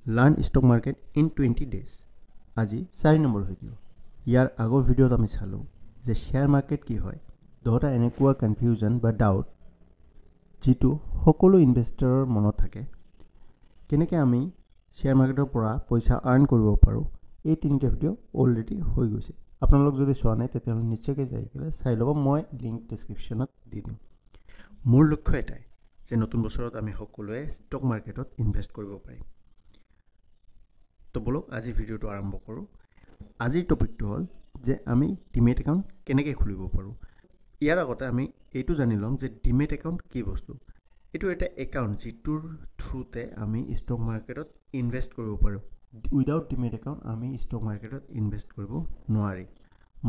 Learn stock market in 20 days. আজি 4 number video'. ইয়াৰ আগৰ ভিডিঅ'ত আমি চালোঁ যে শ্বেয়াৰ মাৰ্কেট কি হয়, 10টা এনেকুৱা কনফিউজন বা ডাউট যিটো সকলো ইনভেষ্টৰৰ মনত থাকে। কেনেকৈ আমি শ্বেয়াৰ মাৰ্কেটৰ পৰা পইচা আৰ্ণ কৰিব পাৰোঁ, এই 3টা ভিডিঅ' অলৰেডি হৈ গৈছে। আপোনালোক যদি চোৱা নাই তেতিয়াহ'লে নিশ্চয়কৈ যাই কিনে চাই ল'ব, মই লিংক ডেছক্ৰিপশ্যনত দি দিম। মোৰ লক্ষ্য এটাই যে নতুন বছৰত আমি সকলোৱে ষ্টক মাৰ্কেটত ইনভেষ্ট কৰিব পাৰিম। তো বলক আজি ভিডিঅ'টো আৰম্ভ কৰোঁ। আজিৰ টপিকটো হ'ল যে আমি ডিমেট একাউণ্ট কেনেকৈ খুলিব পাৰোঁ। ইয়াৰ আগতে আমি এইটো জানি ল'ম যে ডিমেট একাউণ্ট কি বস্তু। এইটো এটা একাউণ্ট যিটোৰ থ্ৰুতে আমি ষ্টক মাৰ্কেটত ইনভেষ্ট কৰিব পাৰোঁ। উইদাউট ডিমেট একাউণ্ট আমি ষ্টক মাৰ্কেটত ইনভেষ্ট কৰিব নোৱাৰি।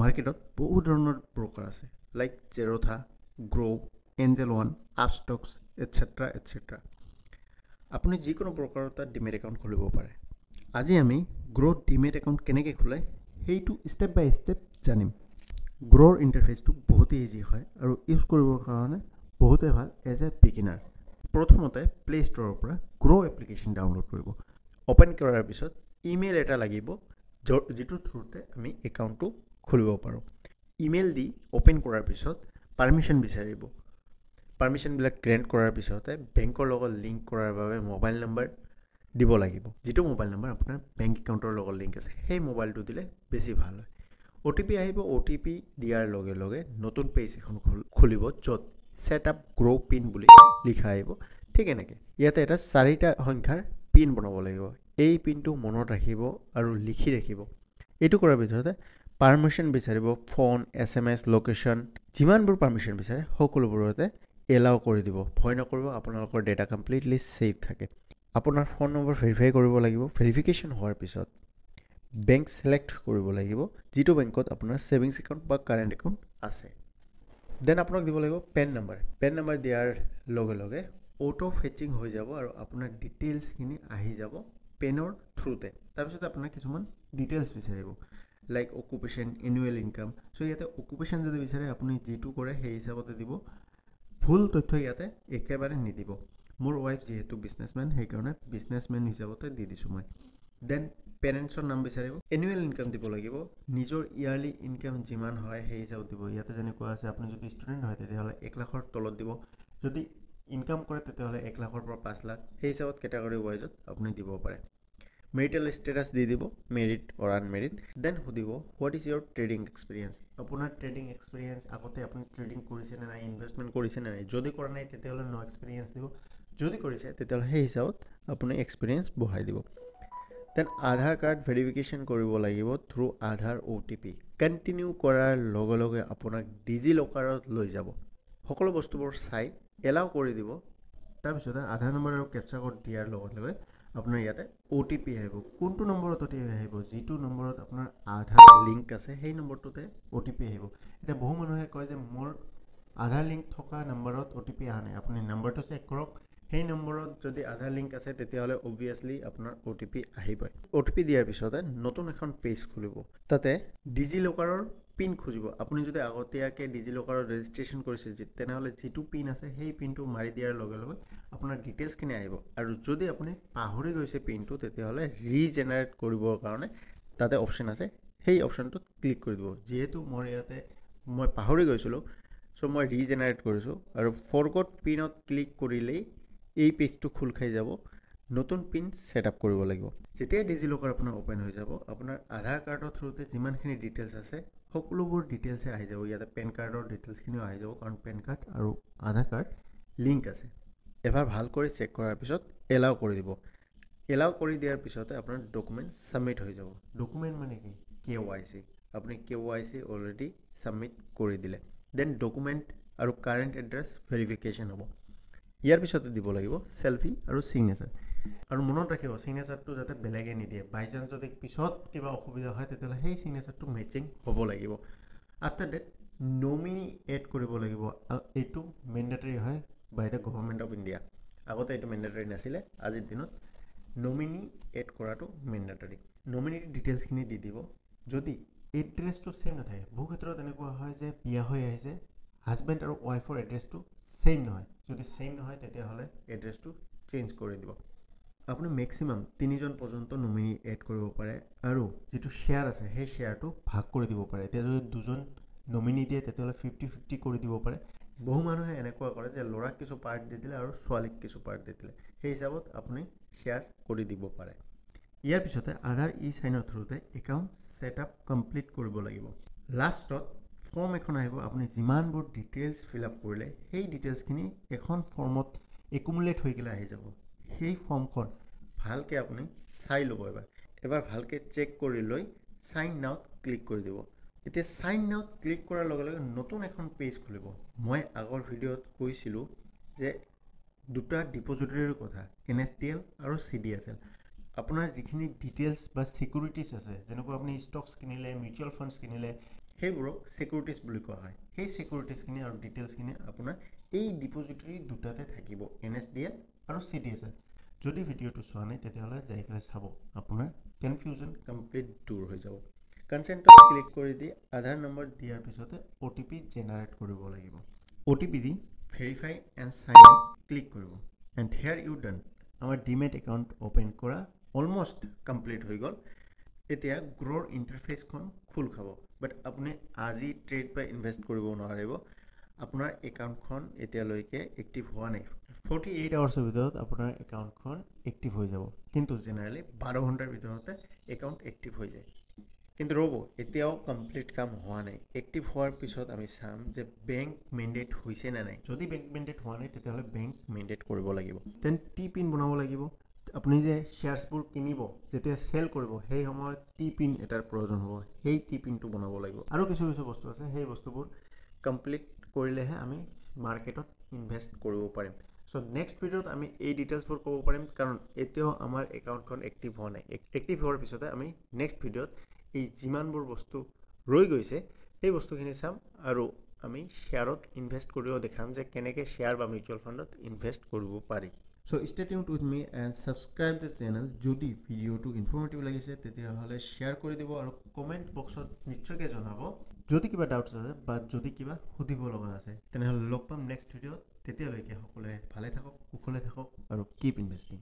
মাৰ্কেটত বহু ধৰণৰ ব্ৰকাৰ আছে, লাইক জেৰ'থা, গ্ৰ', Angel one, Upstox, etcetera etcetera. আপুনি যিকোনো ব্ৰকাৰৰ তাত ডিমেট একাউণ্ট খুলিব পাৰে। আজি আমি গ্ৰ'ৰ ডিমেট একাউণ্ট কেনেকৈ খোলে সেইটো ষ্টেপ বাই ষ্টেপ জানিম। গ্ৰ'ৰ ইণ্টাৰফেচটো বহুতেই ইজি হয় আৰু ইউজ কৰিবৰ কাৰণে বহুতেই ভাল এজ এ বিগিনাৰ। প্ৰথমতে প্লে ষ্ট'ৰৰ পৰা গ্ৰ' এপ্লিকেশ্যন ডাউনলোড কৰিব। অ'পেন কৰাৰ পিছত ইমেইল এটা লাগিব, যিটোৰ থ্ৰুতে আমি একাউণ্টটো খুলিব পাৰোঁ। ইমেইল দি অ'পেন কৰাৰ পিছত পাৰ্মিশ্যন বিচাৰিব। পাৰ্মিশ্যনবিলাক গ্ৰেণ্ট কৰাৰ পিছতে বেংকৰ লগত লিংক কৰাৰ বাবে মোবাইল নম্বৰ দিব লাগিব। যিটো মোবাইল নম্বৰ আপোনাৰ বেংক একাউণ্টৰ লগত লিংক আছে সেই মোবাইলটো দিলে বেছি ভাল হয়। OTP আহিব। OTP দিয়াৰ লগে লগে নতুন পেজ এখন খুলিব, য'ত ছেট আপ গ্ৰ' পিন বুলি লিখা আহিব। ঠিক এনেকৈ ইয়াতে এটা 4টা সংখ্যাৰ পিন বনাব লাগিব। এই পিনটো মনত ৰাখিব আৰু লিখি ৰাখিব। এইটো কৰাৰ পিছতে পাৰ্মিশ্যন বিচাৰিব, ফোন, SMS, লোকেশ্যন, যিমানবোৰ পাৰ্মিশ্যন বিচাৰে সকলোবোৰতে এলাউ কৰি দিব। ভয় নকৰিব, আপোনালোকৰ ডেটা কমপ্লিটলি ছেফ থাকে। আপোনাৰ ফোন নম্বৰ ভেৰিফাই কৰিব লাগিব। ভেৰিফিকেশ্যন হোৱাৰ পিছত বেংক ছিলেক্ট কৰিব লাগিব, যিটো বেংকত আপোনাৰ ছেভিংছ একাউণ্ট বা কাৰেণ্ট একাউণ্ট আছে। দেন আপোনাক দিব লাগিব পেন নম্বৰ। পেন নম্বৰ দিয়াৰ লগে লগে অ'টো ফেচিং হৈ যাব আৰু আপোনাৰ ডিটেইলছখিনি আহি যাব পেনৰ থ্ৰুতে। তাৰপিছত আপোনাৰ কিছুমান ডিটেইলছ বিচাৰিব, লাইক অকুপেশ্যন, এনুৱেল ইনকাম। চ' ইয়াতে অকুপেশ্যন যদি বিচাৰে আপুনি যিটো কৰে সেই হিচাপতে দিব। ভুল তথ্য ইয়াতে একেবাৰে নিদিব। মোৰ ৱাইফ যিহেতু বিজনেছমেন, সেইকাৰণে বিজনেছমেন হিচাপতে দি দিছোঁ মই। দেন পেৰেণ্টছৰ নাম বিচাৰিব। এনুৱেল ইনকাম দিব লাগিব। নিজৰ ইয়াৰলি ইনকাম যিমান হয় সেই হিচাপত দিব। ইয়াতে যেনেকুৱা আছে, আপুনি যদি ষ্টুডেণ্ট হয় তেতিয়াহ'লে 1 লাখৰ তলত দিব। যদি ইনকাম কৰে তেতিয়াহ'লে 1 লাখৰ পৰা 5 লাখ, সেই হিচাপত কেটাগৰী ৱাইজত আপুনি দিব পাৰে। মেৰিটেল ষ্টেটাছ দি দিব, মেৰিড অৰ আনমেৰিড। দেন সুধিব what is your trading experience. আপোনাৰ ট্ৰেডিং এক্সপিৰিয়েঞ্চ, আগতে আপুনি ট্ৰেডিং কৰিছেনে নাই, ইনভেষ্টমেণ্ট কৰিছেনে নাই। যদি কৰা নাই তেতিয়াহ'লে ন' এক্সপিৰিয়েঞ্চ দিব। যদি কৰিছে তেতিয়াহ'লে সেই হিচাপত আপুনি এক্সপিৰিয়েঞ্চ বঢ়াই দিব। দেন আধাৰ কাৰ্ড ভেৰিফিকেশ্যন কৰিব লাগিব থ্ৰু আধাৰ OTP। কণ্টিনিউ কৰাৰ লগে লগে আপোনাক ডিজি লকাৰত লৈ যাব। সকলো বস্তুবোৰ চাই এলাউ কৰি দিব। তাৰপিছতে আধাৰ নম্বৰ আৰু কেপচা কোড দিয়াৰ লগে লগে আপোনাৰ ইয়াতে OTP আহিব। কোনটো নম্বৰত OTP আহিব? যিটো নম্বৰত আপোনাৰ আধাৰ লিংক আছে সেই নম্বৰটোতে OTP আহিব। এতিয়া বহু মানুহে কয় যে মোৰ আধাৰ লিংক থকা নম্বৰত OTP অহা নাই। আপুনি নম্বৰটো চেক কৰক। সেই নম্বৰত যদি আধাৰ লিংক আছে তেতিয়াহ'লে অবভিয়াছলি আপোনাৰ OTP আহিবই। OTP দিয়াৰ পিছতে নতুন এখন পেজ খুলিব। তাতে ডিজি লকাৰৰ পিন খুজিব। আপুনি যদি আগতীয়াকৈ ডিজি লকাৰত ৰেজিষ্ট্ৰেশ্যন কৰিছে তেনেহ'লে যিটো পিন আছে সেই পিনটো মাৰি দিয়াৰ লগে লগে আপোনাৰ ডিটেইলছখিনি আহিব। আৰু যদি আপুনি পাহৰি গৈছে পিনটো তেতিয়াহ'লে ৰিজেনেৰেট কৰিবৰ কাৰণে তাতে অপশ্যন আছে, সেই অপশ্যনটোত ক্লিক কৰি দিব। যিহেতু মই পাহৰি গৈছিলোঁ, চ' মই ৰিজেনেৰেট কৰিছোঁ আৰু ফৰগট পিনত ক্লিক কৰিলেই এই পেজটো খোল খাই যাব। নতুন পিন ছেট আপ কৰিব লাগিব। যেতিয়া ডিজি লকাৰ আপোনাৰ অ'পেন হৈ যাব, আপোনাৰ আধাৰ কাৰ্ডৰ থ্ৰুতে যিমানখিনি ডিটেইলছ আছে সকলোবোৰ ডিটেইলছে আহি যাব। ইয়াতে পেন কাৰ্ডৰ ডিটেইলছখিনিও আহি যাব, কাৰণ পেন কাৰ্ড আৰু আধাৰ কাৰ্ড লিংক আছে। এবাৰ ভালকৈ চেক কৰাৰ পিছত এলাউ কৰি দিব। এলাউ কৰি দিয়াৰ পিছতে আপোনাৰ ডকুমেণ্ট ছাবমিট হৈ যাব। ডকুমেণ্ট মানে কি? KYC। আপুনি KYC অলৰেডি ছাবমিট কৰি দিলে। দেন ডকুমেণ্ট আৰু কাৰেণ্ট এড্ৰেছ ভেৰিফিকেশ্যন হ'ব। ইয়াৰ পিছতে দিব লাগিব চেল্ফি আৰু ছিগনেচাৰ। আৰু মনত ৰাখিব ছিগনেচাৰটো যাতে বেলেগে নিদিয়ে। বাই চান্স যদি পিছত কিবা অসুবিধা হয় তেতিয়াহ'লে সেই ছিগনেচাৰটো মেচিং হ'ব লাগিব। আফটাৰ ডেট নমিনি এড কৰিব লাগিব। এইটো মেণ্ডেটৰী হয় বাই দ্য গভৰ্ণমেণ্ট অফ ইণ্ডিয়া। আগতে এইটো মেণ্ডেটৰী নাছিলে, আজিৰ দিনত নমিনি এড কৰাটো মেণ্ডেটৰী। নমিনিৰ ডিটেইলছখিনি দি দিব। যদি এড্ৰেছটো ছেম নাথাকে, বহু ক্ষেত্ৰত এনেকুৱা হয় যে বিয়া হৈ আহিছে, হাজবেণ্ড আৰু ৱাইফৰ এড্ৰেছটো ছেইম নহয়। যদি ছেইম নহয় তেতিয়াহ'লে এড্ৰেছটো চেঞ্জ কৰি দিব। আপুনি মেক্সিমাম 3 জন পৰ্যন্ত নমিনি এড কৰিব পাৰে আৰু যেটো শেয়াৰ আছে সেই শেয়াৰটো ভাগ কৰি দিব পাৰে এতিয়া যদি দুজন নমিনি দিয়ে তেতিয়াহ'লে 50-50 কৰি দিব পাৰে বহু মানুহে এনেকুৱা কৰে যে ল'ৰাক কিছু পাৰ্ট দি দিলে আৰু ছোৱালীক কিছু পাৰ্ট দি দিলে সেই হিচাপত আপুনি শেয়াৰ কৰি দিব পাৰে ইয়াৰ পিছতে আধাৰ ই সাইনৰ থ্ৰুতে একাউণ্ট সেটআপ কমপ্লিট কৰিব লাগিব লাষ্টত ফৰ্ম এখন আহিব আপুনি যিমানবোৰ ডিটেইলছ ফিল আপ কৰিলে সেই ডিটেইলছখিনি এখন ফৰ্মত একুমুলেট হৈ গলে আহি যাব সেই ফৰ্মখন ভালকে আপুনি চাই ল'ব এবাৰ ভালকে চেক কৰি লৈ সাইন নাওত ক্লিক কৰি দিব এতিয়া সাইন নাওত ক্লিক কৰাৰ লগে লগে নতুন এখন পেজ খুলিব মই আগৰ ভিডিঅ'ত কৈছিলো যে দুটা ডিপজিটৰীৰ কথা NSDL আৰু CDSL আপোনাৰ যিখিনি ডিটেইলছ বা সিকিউৰিটিজ আছে যেনেকৈ আপুনি ষ্টকস কিনিলে মিউচুৱেল ফাণ্ডস কিনিলে সেইবোৰক সিকিউৰিটিজ বুলি কোৱা হয় সেই সিকিউৰিটিজখিনি আৰু ডিটেইলছখিনি আপোনাৰ এই ডিপজিটৰী দুটাতে থাকিব NSDL আৰু CDSL যদি ভিডিঅ'টো চোৱা নাই তেতিয়াহ'লে যাই কেনে চাব আপোনাৰ কনফিউজন কমপ্লিট দূৰ হৈ যাব কনসেন্টত ক্লিক কৰি দি আধাৰ নম্বৰ দিয়াৰ পিছতে OTP জেনাৰেট কৰিব লাগিব OTP দি verify and sign out click কৰিব এণ্ড হিয়াৰ ইউ ডান আমাৰ ডিমেট একাউণ্ট ওপেন কৰা অলমোষ্ট কমপ্লিট হৈ গ'ল এতিয়া গ্ৰোৰ ইন্টাৰফেসখন খুল খাব বাট আপুনি আজি ট্ৰেড বা ইনভেস্ট কৰিব নোৱাৰিব আপোনাৰ একাউণ্টখন এতিয়ালৈকে এক্টিভ হোৱা নাই 48 আৱাৰ্ছৰ ভিতৰত আপোনাৰ একাউণ্টখন এক্টিভ হৈ যাব কিন্তু জেনাৰেলি 12 ঘণ্টাৰ ভিতৰতে একাউণ্ট এক্টিভ হৈ যায় কিন্তু ৰ'ব এতিয়াও কমপ্লিট কাম হোৱা নাই এক্টিভ হোৱাৰ পিছত আমি চাম যে বেংক মেন্ডেট হৈছে না নাই যদি বেংক মেন্ডেট হোৱা নাই তেতিয়াহ'লে বেংক মেন্ডেট কৰিব লাগিব দেন টি পিন বনাব লাগিব আপুনি যে শেয়াৰছবোৰ কিনিব যেতিয়া সেল কৰিব সেই সময়ত টি পিন এটাৰ প্ৰয়োজন হ'ব সেই টি পিনটো বনাব লাগিব আৰু কিছু বস্তু আছে সেই বস্তুবোৰ কমপ্লিট কৰিলেহে আমি মাৰ্কেটত ইনভেস্ট কৰিব পাৰিম সো নেক্সট ভিডিঅ'ত আমি এই ডিটেইলছবোৰ ক'ব পাৰিম কাৰণ এতিয়াও আমাৰ একাউণ্টখন এক্টিভ হোৱা নাই এক্টিভ হোৱাৰ পিছতে আমি নেক্সট ভিডিঅ'ত এই যিমানবোৰ বস্তু ৰৈ গৈছে সেই বস্তুখিনি চাম আৰু আমি শেয়াৰত ইনভেস্ট কৰিও দেখাম যে কেনেকৈ শেয়াৰ বা মিউচুৱেল ফাণ্ডত ইনভেস্ট কৰিব পাৰি So stay tuned with me and subscribe the channel যদি ভিডিওটো ইনফৰমেটিভ লাগিছে তেতিয়াহ'লে শেয়াৰ কৰি দিব আৰু কমেন্ট বক্সত নিশ্চয়কৈ জনাব যদি কিবা ডাউটছ আছে বা যদি কিবা সুধিব লগা আছে তেনেহ'লে লগ পাম নেক্সট ভিডিঅ'ত তেতিয়ালৈকে সকলোৱে ভালে থাকক কুশলে থাকক আৰু কিপ ইনভেষ্টিং